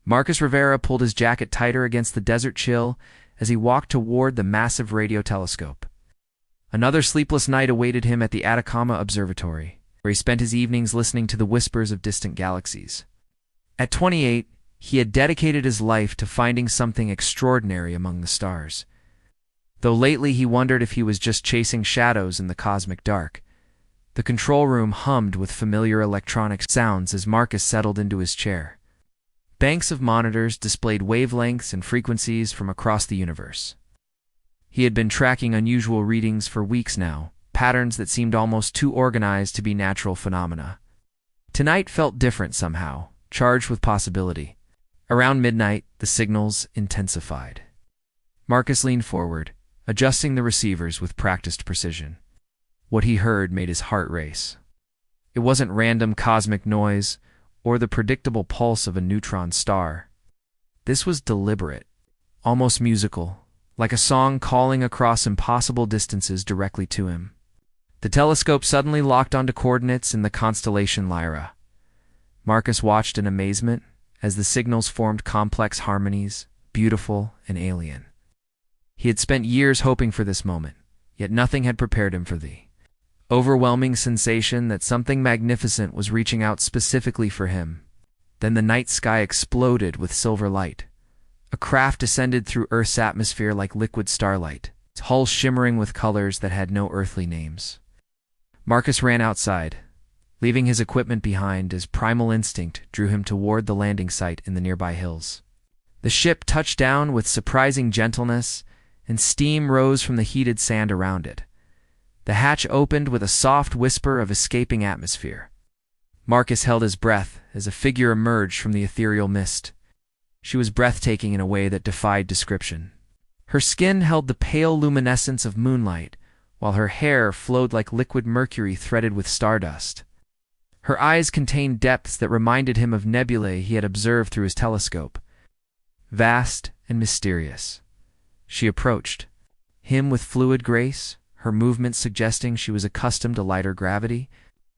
Marcus Rivera pulled his jacket tighter against the desert chill as he walked toward the massive radio telescope. Another sleepless night awaited him at the Atacama Observatory, where he spent his evenings listening to the whispers of distant galaxies. At 28, he had dedicated his life to finding something extraordinary among the stars. Though lately he wondered if he was just chasing shadows in the cosmic dark. The control room hummed with familiar electronic sounds as Marcus settled into his chair. Banks of monitors displayed wavelengths and frequencies from across the universe. He had been tracking unusual readings for weeks now, patterns that seemed almost too organized to be natural phenomena. Tonight felt different somehow, charged with possibility. Around midnight, the signals intensified. Marcus leaned forward, adjusting the receivers with practiced precision. What he heard made his heart race. It wasn't random cosmic noise or the predictable pulse of a neutron star. This was deliberate, almost musical, like a song calling across impossible distances directly to him. The telescope suddenly locked onto coordinates in the constellation Lyra. Marcus watched in amazement as the signals formed complex harmonies, beautiful and alien. He had spent years hoping for this moment, yet nothing had prepared him for the overwhelming sensation that something magnificent was reaching out specifically for him. Then the night sky exploded with silver light. A craft descended through Earth's atmosphere like liquid starlight, its hull shimmering with colors that had no earthly names. Marcus ran outside, leaving his equipment behind as primal instinct drew him toward the landing site in the nearby hills. The ship touched down with surprising gentleness, and steam rose from the heated sand around it. The hatch opened with a soft whisper of escaping atmosphere. Marcus held his breath as a figure emerged from the ethereal mist. She was breathtaking in a way that defied description. Her skin held the pale luminescence of moonlight, while her hair flowed like liquid mercury threaded with stardust. Her eyes contained depths that reminded him of nebulae he had observed through his telescope. Vast and mysterious. She approached, him with fluid grace, her movements suggesting she was accustomed to lighter gravity.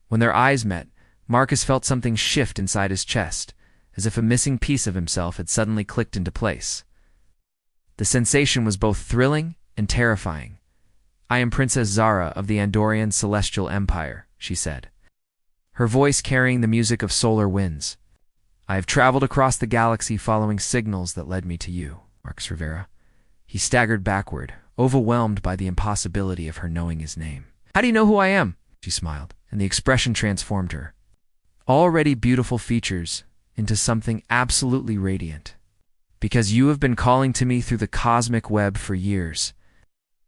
When their eyes met, Marcus felt something shift inside his chest, as if a missing piece of himself had suddenly clicked into place. The sensation was both thrilling and terrifying. "I am Princess Zara of the Andorian Celestial Empire," she said, her voice carrying the music of solar winds. "I have traveled across the galaxy following signals that led me to you, Marcus Rivera." He staggered backward, overwhelmed by the impossibility of her knowing his name. "How do you know who I am?" She smiled, and the expression transformed her already beautiful features into something absolutely radiant. "Because you have been calling to me through the cosmic web for years.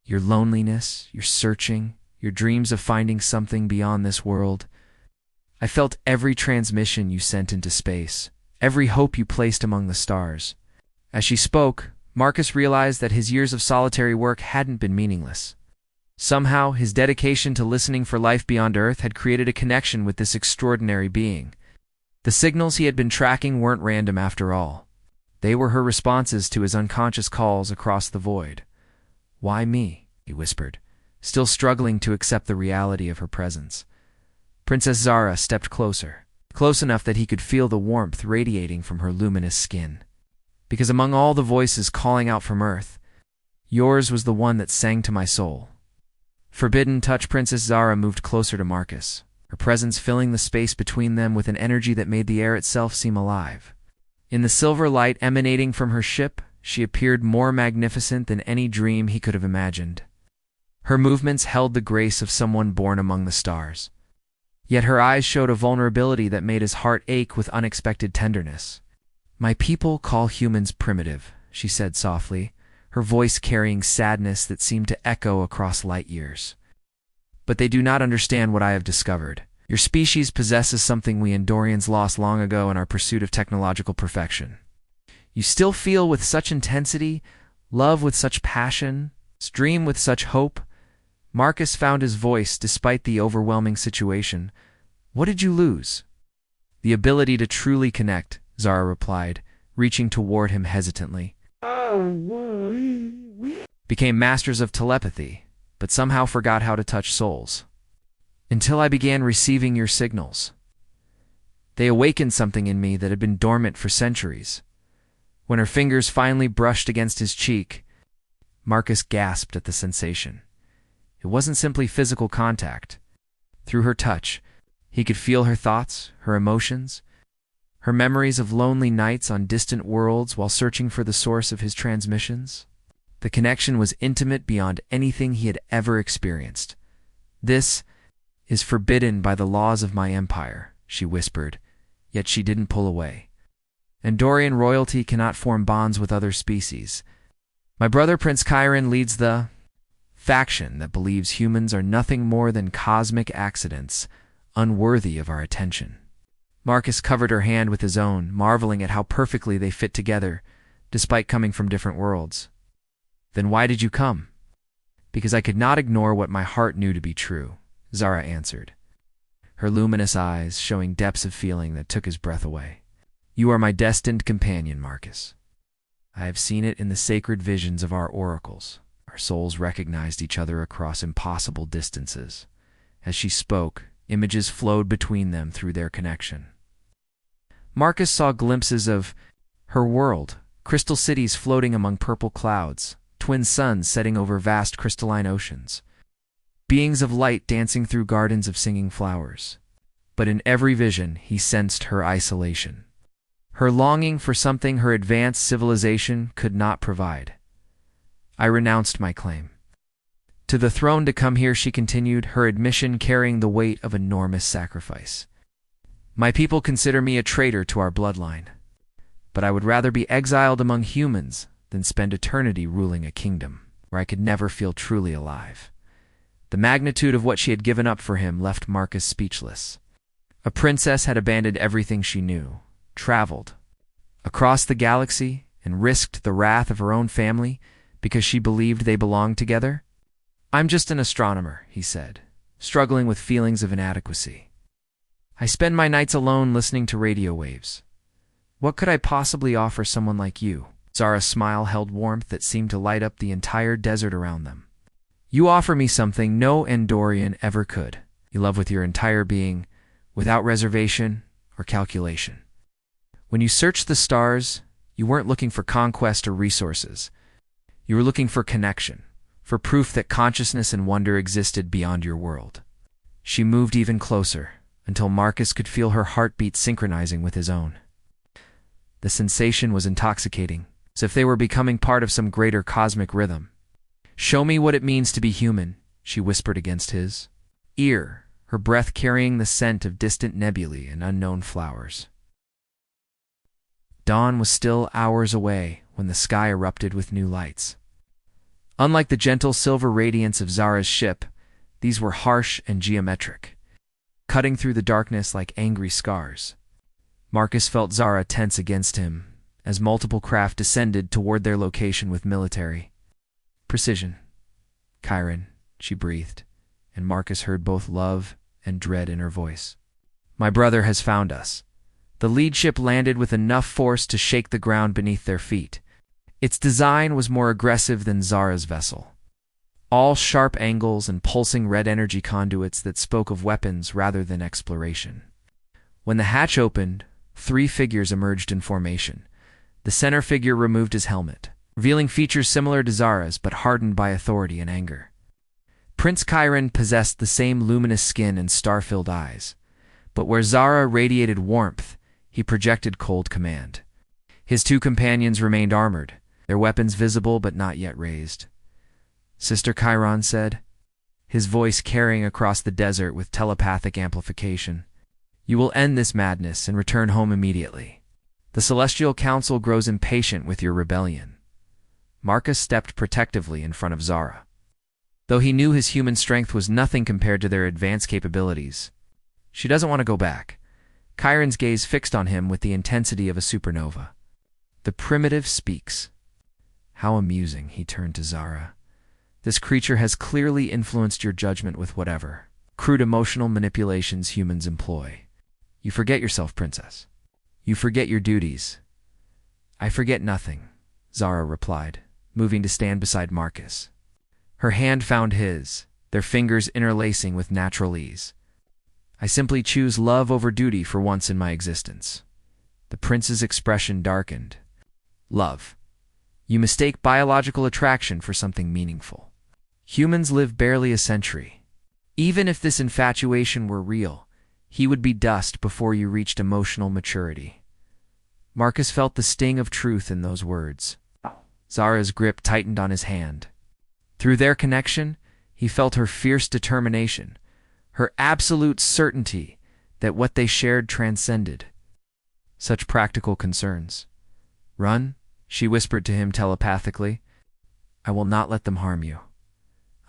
Your loneliness, your searching, your dreams of finding something beyond this world. I felt every transmission you sent into space, every hope you placed among the stars." As she spoke, Marcus realized that his years of solitary work hadn't been meaningless. Somehow, his dedication to listening for life beyond Earth had created a connection with this extraordinary being. The signals he had been tracking weren't random after all. They were her responses to his unconscious calls across the void. "Why me?" he whispered, still struggling to accept the reality of her presence. Princess Zara stepped closer, close enough that he could feel the warmth radiating from her luminous skin. "Because among all the voices calling out from Earth, yours was the one that sang to my soul." Forbidden touch. Princess Zara moved closer to Marcus, her presence filling the space between them with an energy that made the air itself seem alive. In the silver light emanating from her ship, she appeared more magnificent than any dream he could have imagined. Her movements held the grace of someone born among the stars. Yet her eyes showed a vulnerability that made his heart ache with unexpected tenderness. "My people call humans primitive," she said softly, her voice carrying sadness that seemed to echo across light years. "But they do not understand what I have discovered. Your species possesses something we Andorians lost long ago in our pursuit of technological perfection. You still feel with such intensity, love with such passion, dream with such hope." Marcus found his voice despite the overwhelming situation. "What did you lose?" "The ability to truly connect," Zara replied, reaching toward him hesitantly. "Became masters of telepathy, but somehow forgot how to touch souls. Until I began receiving your signals. They awakened something in me that had been dormant for centuries. When her fingers finally brushed against his cheek, Marcus gasped at the sensation. It wasn't simply physical contact. Through her touch, he could feel her thoughts, her emotions, her memories of lonely nights on distant worlds while searching for the source of his transmissions. The connection was intimate beyond anything he had ever experienced. "This is forbidden by the laws of my empire," she whispered, yet she didn't pull away. "Andorian royalty cannot form bonds with other species. My brother Prince Chiron leads the faction that believes humans are nothing more than cosmic accidents, unworthy of our attention." Marcus covered her hand with his own, marveling at how perfectly they fit together, despite coming from different worlds. "Then why did you come?" "Because I could not ignore what my heart knew to be true," Zara answered, her luminous eyes showing depths of feeling that took his breath away. "You are my destined companion, Marcus. I have seen it in the sacred visions of our oracles." Our souls recognized each other across impossible distances. As she spoke, images flowed between them through their connection. Marcus saw glimpses of her world, crystal cities floating among purple clouds, twin suns setting over vast crystalline oceans, beings of light dancing through gardens of singing flowers. But in every vision, he sensed her isolation, her longing for something her advanced civilization could not provide. "I renounced my claim to the throne to come here," she continued, her admission carrying the weight of enormous sacrifice. "My people consider me a traitor to our bloodline, but I would rather be exiled among humans than spend eternity ruling a kingdom where I could never feel truly alive." The magnitude of what she had given up for him left Marcus speechless. A princess had abandoned everything she knew, traveled across the galaxy, and risked the wrath of her own family because she believed they belonged together. "I'm just an astronomer," he said, struggling with feelings of inadequacy. "I spend my nights alone listening to radio waves. What could I possibly offer someone like you?" Zara's smile held warmth that seemed to light up the entire desert around them. "You offer me something no Andorian ever could. You love with your entire being, without reservation or calculation. When you searched the stars, you weren't looking for conquest or resources. You were looking for connection, for proof that consciousness and wonder existed beyond your world." She moved even closer, until Marcus could feel her heartbeat synchronizing with his own. The sensation was intoxicating, as if they were becoming part of some greater cosmic rhythm. "Show me what it means to be human," she whispered against his ear, her breath carrying the scent of distant nebulae and unknown flowers. Dawn was still hours away when the sky erupted with new lights. Unlike the gentle silver radiance of Zara's ship, these were harsh and geometric, cutting through the darkness like angry scars. Marcus felt Zara tense against him as multiple craft descended toward their location with military precision. "Chiron," she breathed, and Marcus heard both love and dread in her voice. "My brother has found us." The lead ship landed with enough force to shake the ground beneath their feet. Its design was more aggressive than Zara's vessel, all sharp angles and pulsing red energy conduits that spoke of weapons rather than exploration. When the hatch opened, 3 figures emerged in formation. The center figure removed his helmet, revealing features similar to Zara's but hardened by authority and anger. Prince Chiron possessed the same luminous skin and star-filled eyes, but where Zara radiated warmth, he projected cold command. His 2 companions remained armored, their weapons visible but not yet raised. "Sister," Chiron said, his voice carrying across the desert with telepathic amplification, "you will end this madness and return home immediately. The Celestial Council grows impatient with your rebellion." Marcus stepped protectively in front of Zara. Though he knew his human strength was nothing compared to their advanced capabilities, "She doesn't want to go back." Chiron's gaze fixed on him with the intensity of a supernova. "The primitive speaks." How amusing, he turned to Zara. "This creature has clearly influenced your judgment with whatever crude emotional manipulations humans employ. You forget yourself, princess. You forget your duties." "I forget nothing," Zara replied, moving to stand beside Marcus. Her hand found his, their fingers interlacing with natural ease. "I simply choose love over duty for once in my existence." The prince's expression darkened. Love. You mistake biological attraction for something meaningful. Humans live barely a century. Even if this infatuation were real, he would be dust before you reached emotional maturity. Marcus felt the sting of truth in those words. Zara's grip tightened on his hand. Through their connection, he felt her fierce determination, her absolute certainty that what they shared transcended such practical concerns. "Run," she whispered to him telepathically. "I will not let them harm you."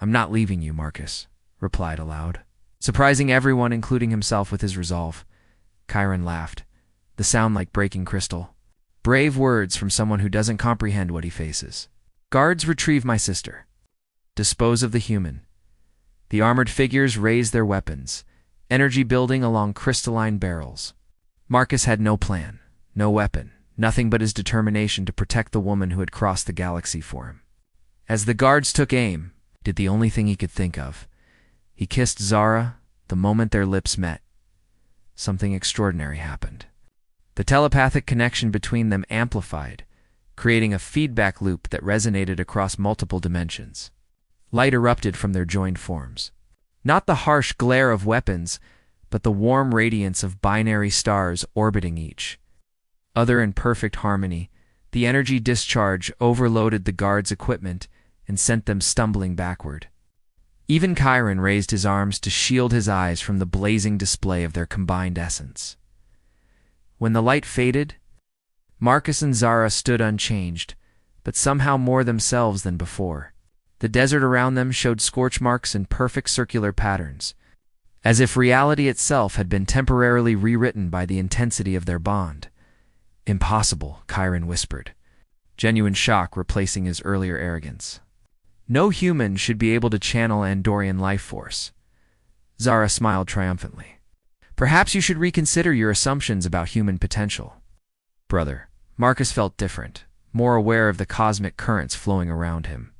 "I'm not leaving you," Marcus replied aloud, surprising everyone, including himself, with his resolve. Chiron laughed, the sound like breaking crystal. Brave words from someone who doesn't comprehend what he faces. "Guards, retrieve my sister. Dispose of the human." The armored figures raised their weapons, energy building along crystalline barrels. Marcus had no plan, no weapon, nothing but his determination to protect the woman who had crossed the galaxy for him. As the guards took aim, did the only thing he could think of. He kissed Zara the moment their lips met. Something extraordinary happened. The telepathic connection between them amplified, creating a feedback loop that resonated across multiple dimensions. Light erupted from their joined forms. Not the harsh glare of weapons, but the warm radiance of binary stars orbiting each. Other in perfect harmony, the energy discharge overloaded the guards' equipment and sent them stumbling backward. Even Chiron raised his arms to shield his eyes from the blazing display of their combined essence. When the light faded, Marcus and Zara stood unchanged, but somehow more themselves than before. The desert around them showed scorch marks in perfect circular patterns, as if reality itself had been temporarily rewritten by the intensity of their bond. "Impossible," Chiron whispered, genuine shock replacing his earlier arrogance. "No human should be able to channel Andorian life force." Zara smiled triumphantly. "Perhaps you should reconsider your assumptions about human potential." "Brother." Marcus felt different, more aware of the cosmic currents flowing around him.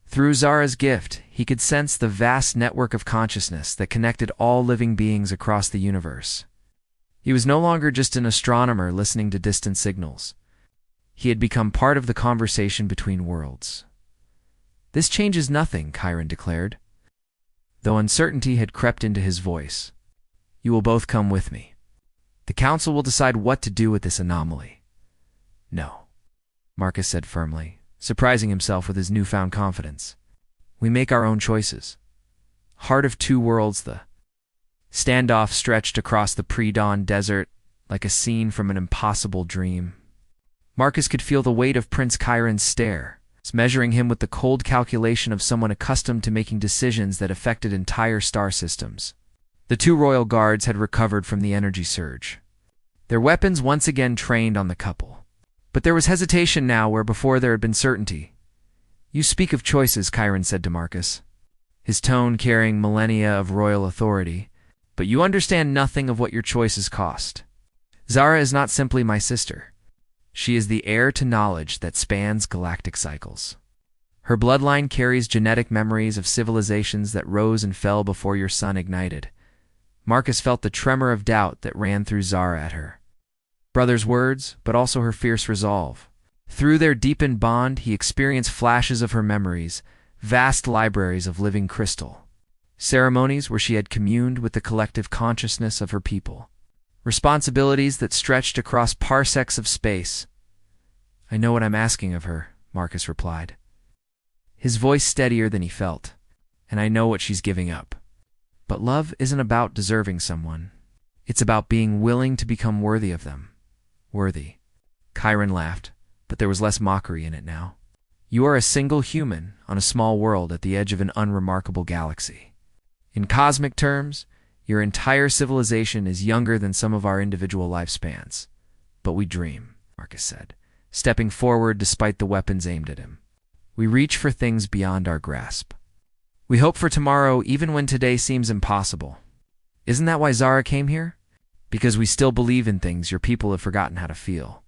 Through Zara's gift, he could sense the vast network of consciousness that connected all living beings across the universe. He was no longer just an astronomer listening to distant signals. He had become part of the conversation between worlds. "This changes nothing," Chiron declared, though uncertainty had crept into his voice. "You will both come with me. The council will decide what to do with this anomaly." "No," Marcus said firmly, surprising himself with his newfound confidence. "We make our own choices." Heart of two worlds, the standoff stretched across the pre-dawn desert like a scene from an impossible dream. Marcus could feel the weight of Prince Chiron's stare, measuring him with the cold calculation of someone accustomed to making decisions that affected entire star systems. The two royal guards had recovered from the energy surge, their weapons once again trained on the couple. But there was hesitation now where before there had been certainty. "You speak of choices," Chiron said to Marcus, his tone carrying millennia of royal authority, "but you understand nothing of what your choices cost. Zara is not simply my sister. She is the heir to knowledge that spans galactic cycles. Her bloodline carries genetic memories of civilizations that rose and fell before your sun ignited." Marcus felt the tremor of doubt that ran through Zara at her brother's words, but also her fierce resolve. Through their deepened bond, he experienced flashes of her memories, vast libraries of living crystal, ceremonies where she had communed with the collective consciousness of her people, responsibilities that stretched across parsecs of space. "I know what I'm asking of her," Marcus replied, his voice steadier than he felt, "and I know what she's giving up. But love isn't about deserving someone. It's about being willing to become worthy of them." "Worthy." Chiron laughed, but there was less mockery in it now. "You are a single human on a small world at the edge of an unremarkable galaxy. In cosmic terms, your entire civilization is younger than some of our individual lifespans. But we dream," Marcus said, stepping forward despite the weapons aimed at him. "We reach for things beyond our grasp. We hope for tomorrow even when today seems impossible. Isn't that why Zara came here? Because we still believe in things your people have forgotten how to feel."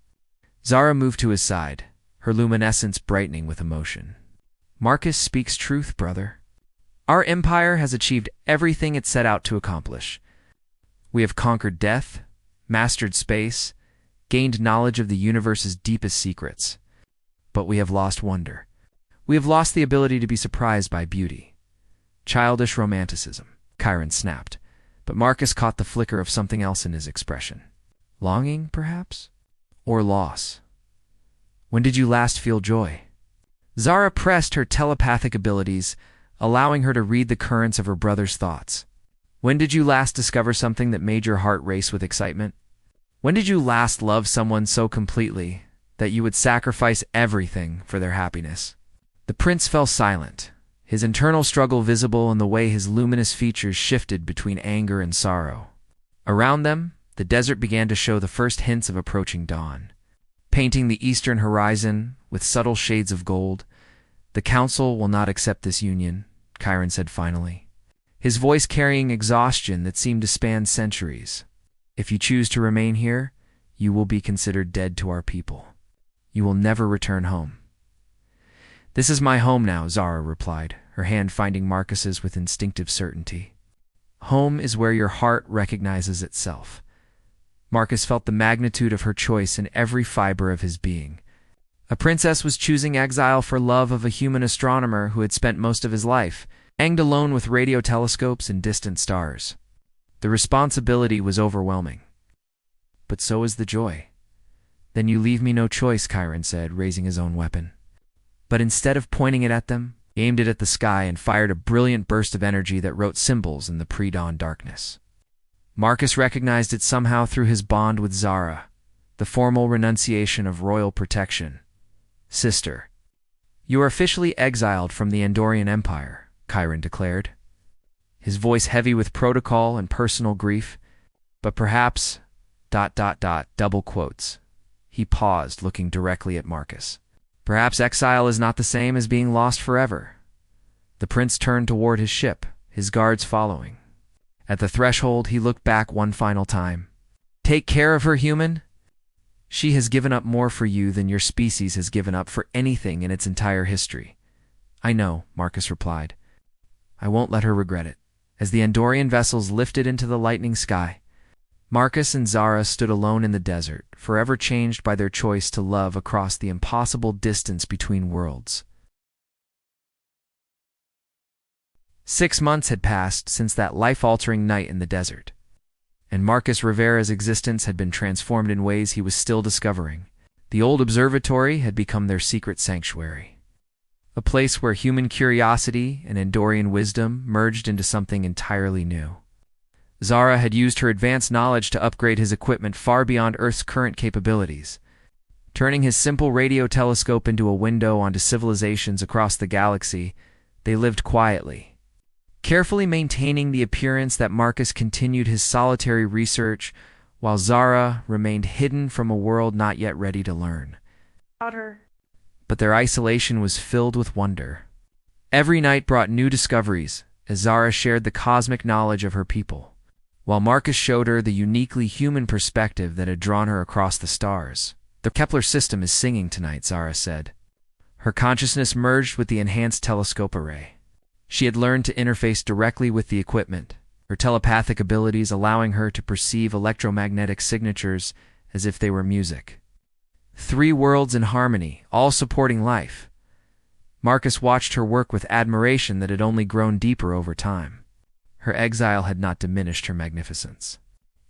Zara moved to his side, her luminescence brightening with emotion. "Marcus speaks truth, brother. Our empire has achieved everything it set out to accomplish. We have conquered death, mastered space, gained knowledge of the universe's deepest secrets. but we have lost wonder. We have lost the ability to be surprised by beauty. Childish romanticism, Chiron snapped, but Marcus caught the flicker of something else in his expression. Longing, perhaps? Or loss? When did you last feel joy? Zara pressed her telepathic abilities, allowing her to read the currents of her brother's thoughts. When did you last discover something that made your heart race with excitement? When did you last love someone so completely that you would sacrifice everything for their happiness? The prince fell silent, his internal struggle visible in the way his luminous features shifted between anger and sorrow. Around them, the desert began to show the first hints of approaching dawn. Painting the eastern horizon with subtle shades of gold, "The council will not accept this union," Chiron said finally, his voice carrying exhaustion that seemed to span centuries. "If you choose to remain here, you will be considered dead to our people. You will never return home." "This is my home now," Zara replied, her hand finding Marcus's with instinctive certainty. "Home is where your heart recognizes itself." Marcus felt the magnitude of her choice in every fiber of his being. A princess was choosing exile for love of a human astronomer who had spent most of his life hanged alone with radio telescopes and distant stars. The responsibility was overwhelming. But so is the joy. "Then you leave me no choice," Chiron said, raising his own weapon. But instead of pointing it at them, he aimed it at the sky and fired a brilliant burst of energy that wrote symbols in the pre-dawn darkness. Marcus recognized it somehow through his bond with Zara, the formal renunciation of royal protection. "Sister, you are officially exiled from the Andorian Empire," Chiron declared, his voice heavy with protocol and personal grief. "But perhaps, double quotes." He paused, looking directly at Marcus. "Perhaps exile is not the same as being lost forever." The prince turned toward his ship, his guards following. At the threshold, he looked back one final time. "Take care of her, human. She has given up more for you than your species has given up for anything in its entire history." "I know," Marcus replied. "I won't let her regret it." As the Andorian vessels lifted into the lightning sky, Marcus and Zara stood alone in the desert, forever changed by their choice to love across the impossible distance between worlds. 6 months had passed since that life-altering night in the desert, and Marcus Rivera's existence had been transformed in ways he was still discovering. The old observatory had become their secret sanctuary, a place where human curiosity and Andorian wisdom merged into something entirely new. Zara had used her advanced knowledge to upgrade his equipment far beyond Earth's current capabilities, turning his simple radio telescope into a window onto civilizations across the galaxy. They lived quietly, carefully maintaining the appearance that Marcus continued his solitary research while Zara remained hidden from a world not yet ready to learn. But their isolation was filled with wonder. Every night brought new discoveries as Zara shared the cosmic knowledge of her people, while Marcus showed her the uniquely human perspective that had drawn her across the stars. "The Kepler system is singing tonight," Zara said. Her consciousness merged with the enhanced telescope array. She had learned to interface directly with the equipment, her telepathic abilities allowing her to perceive electromagnetic signatures as if they were music. 3 worlds in harmony, all supporting life. Marcus watched her work with admiration that had only grown deeper over time. Her exile had not diminished her magnificence.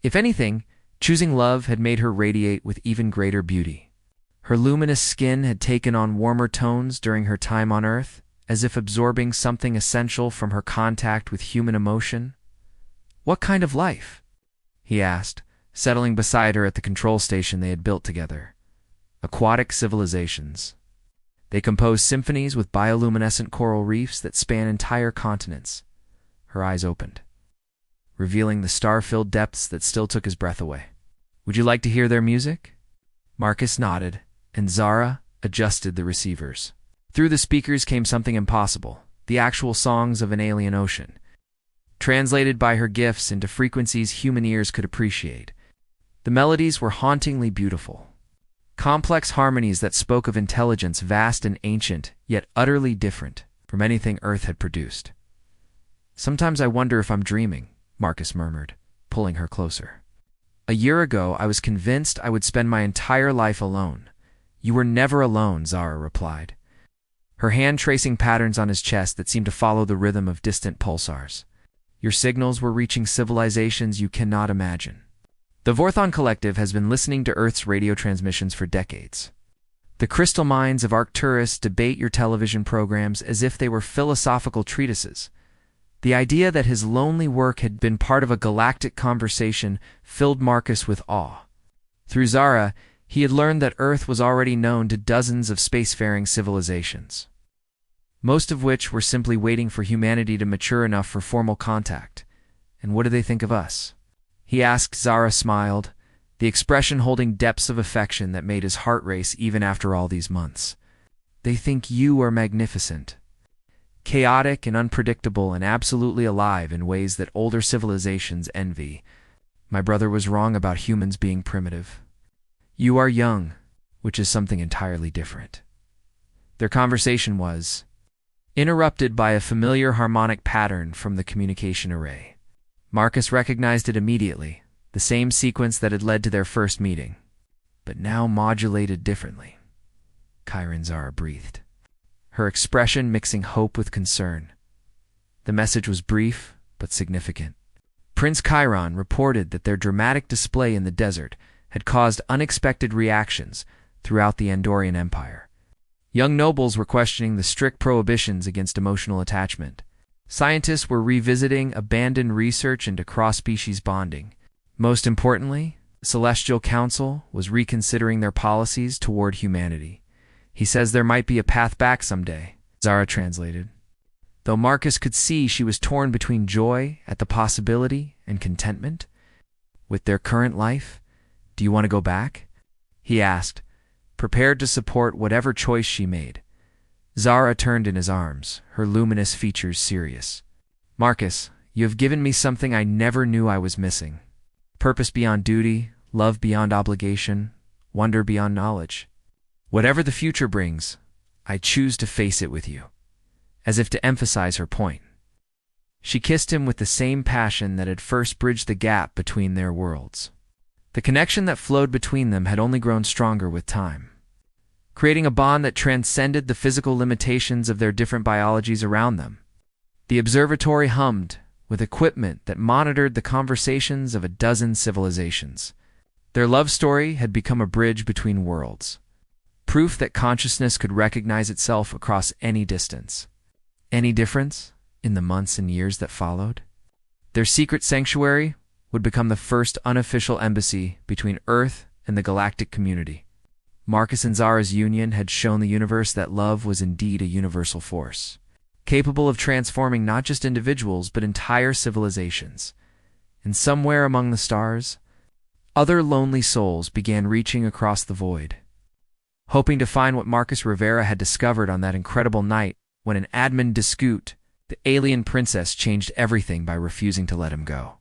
If anything, choosing love had made her radiate with even greater beauty. Her luminous skin had taken on warmer tones during her time on Earth, as if absorbing something essential from her contact with human emotion. "What kind of life?" he asked, settling beside her at the control station they had built together. "Aquatic civilizations. They compose symphonies with bioluminescent coral reefs that span entire continents." Her eyes opened, revealing the star-filled depths that still took his breath away. "Would you like to hear their music?" Marcus nodded, and Zara adjusted the receivers. Through the speakers came something impossible, the actual songs of an alien ocean, translated by her gifts into frequencies human ears could appreciate. The melodies were hauntingly beautiful, complex harmonies that spoke of intelligence vast and ancient, yet utterly different from anything Earth had produced. "Sometimes I wonder if I'm dreaming," Marcus murmured, pulling her closer. "A year ago, I was convinced I would spend my entire life alone, "You were never alone," Zara replied, her hand tracing patterns on his chest that seemed to follow the rhythm of distant pulsars. "Your signals were reaching civilizations you cannot imagine." The Vorthon Collective has been listening to Earth's radio transmissions for decades. The crystal minds of Arcturus debate your television programs as if they were philosophical treatises. The idea that his lonely work had been part of a galactic conversation filled Marcus with awe. Through Zara, he had learned that Earth was already known to dozens of spacefaring civilizations, most of which were simply waiting for humanity to mature enough for formal contact. "And what do they think of us?" he asked. Zara smiled, the expression holding depths of affection that made his heart race even after all these months. "They think you are magnificent. Chaotic and unpredictable and absolutely alive in ways that older civilizations envy. My brother was wrong about humans being primitive. You are young, which is something entirely different." Their conversation was interrupted by a familiar harmonic pattern from the communication array. Marcus recognized it immediately, the same sequence that had led to their first meeting, but now modulated differently. Chiron, Zara breathed, her expression mixing hope with concern. The message was brief, but significant. Prince Chiron reported that their dramatic display in the desert had caused unexpected reactions throughout the Andorian Empire. Young nobles were questioning the strict prohibitions against emotional attachment. Scientists were revisiting abandoned research into cross-species bonding. Most importantly, the Celestial Council was reconsidering their policies toward humanity. "He says there might be a path back someday," Zara translated. Though Marcus could see she was torn between joy at the possibility and contentment with their current life. "Do you want to go back?" he asked, prepared to support whatever choice she made. Zara turned in his arms, her luminous features serious. "Marcus, you have given me something I never knew I was missing. Purpose beyond duty, love beyond obligation, wonder beyond knowledge. Whatever the future brings, I choose to face it with you," as if to emphasize her point. She kissed him with the same passion that had first bridged the gap between their worlds. The connection that flowed between them had only grown stronger with time, creating a bond that transcended the physical limitations of their different biologies around them. The observatory hummed with equipment that monitored the conversations of a dozen civilizations. Their love story had become a bridge between worlds, proof that consciousness could recognize itself across any distance. Any difference in the months and years that followed? Their secret sanctuary would become the first unofficial embassy between Earth and the galactic community. Marcus and Zara's union had shown the universe that love was indeed a universal force, capable of transforming not just individuals but entire civilizations. And somewhere among the stars, other lonely souls began reaching across the void, hoping to find what Marcus Rivera had discovered on that incredible night when an admin discute, the alien princess changed everything by refusing to let him go.